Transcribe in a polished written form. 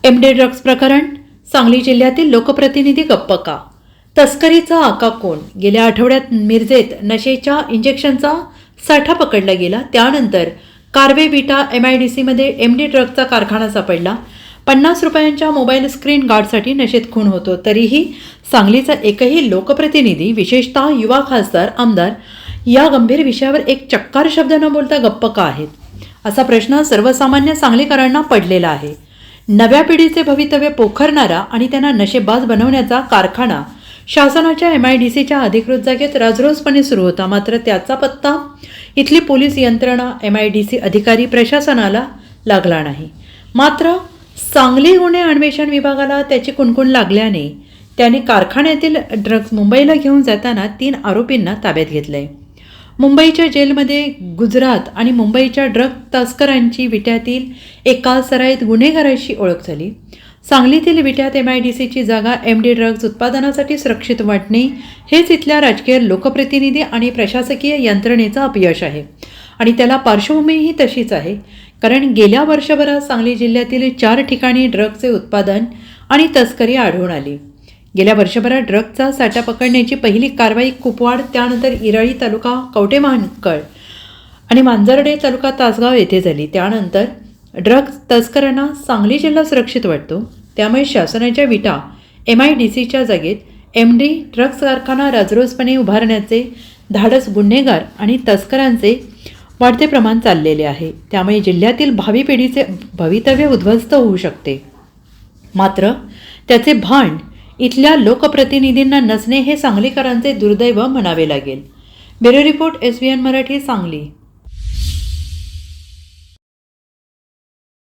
MD drugs प्रकरण, सांगली जिल्ह्यातील लोकप्रतिनिधी गप्प का? तस्करीचा आका कोण? गेल्या आठवड्यात मिरजेत नशेच्या इंजेक्शनचा साठा पकडला गेला. त्यानंतर कार्वे विटा MIDCमध्ये एमडी ड्रग्जचा कारखाना सापडला. 50 रुपयांच्या मोबाईल स्क्रीन गार्डसाठी नशेत खून होतो. तरीही सांगलीचा एकही लोकप्रतिनिधी, विशेषतः युवा खासदार, आमदार या गंभीर विषयावर एक चक्कार शब्द न बोलता गप्प का आहेत, असा प्रश्न सर्वसामान्य सांगलीकरांना पडलेला आहे. नव्या पिढीचे भवितव्य पोखरणारा आणि त्यांना नशेबाज बनवण्याचा कारखाना शासनाच्या MIDCच्या अधिकृत जागेत राजरोसपणे सुरू होता. मात्र त्याचा पत्ता इथली पोलीस यंत्रणा, MIDC अधिकारी, प्रशासनाला लागला नाही. मात्र सांगली गुन्हे अन्वेषण विभागाला त्याची कुणकुण लागल्याने त्यांनी कारखान्यातील ड्रग्ज मुंबईला घेऊन जाताना 3 आरोपींना ताब्यात घेतलंय. मुंबईच्या जेलमध्ये गुजरात आणि मुंबईच्या ड्रग तस्करांची विट्यातील एका सराईत गुन्हेगाराशी ओळख झाली. सांगलीतील विट्यात MIDCची जागा MD ड्रग्ज उत्पादनासाठी सुरक्षित वाटणे हेच इथल्या राजकीय, लोकप्रतिनिधी आणि प्रशासकीय यंत्रणेचं अपयश आहे. आणि त्याला पार्श्वभूमीही तशीच आहे. कारण गेल्या वर्षभरात सांगली जिल्ह्यातील 4 ठिकाणी ड्रग्जचे उत्पादन आणि तस्करी आढळून आली. गेल्या वर्षभरात ड्रग्जचा साठा पकडण्याची पहिली कारवाई कुपवाड, त्यानंतर इराळी तालुका कवठेमहांकाळ आणि मांजर्डे तालुका तासगाव येथे झाली. त्यानंतर ड्रग्ज तस्करांना सांगली जिल्हा सुरक्षित वाटतो. त्यामुळे शासनाच्या विटा MIDCच्या जागेत MD ड्रग्ज कारखाना राजरोसपणे उभारण्याचे धाडस गुन्हेगार आणि तस्करांचे वाढते प्रमाण चाललेले आहे. त्यामुळे जिल्ह्यातील भावी पिढीचे भवितव्य उद्ध्वस्त होऊ शकते. मात्र त्याचे भान इथल्या लोकप्रतिनिधींना नसणे हे सांगलीकरांचे दुर्दैव म्हणावे लागेल. Bureau report, SVN Marathi, Sangli.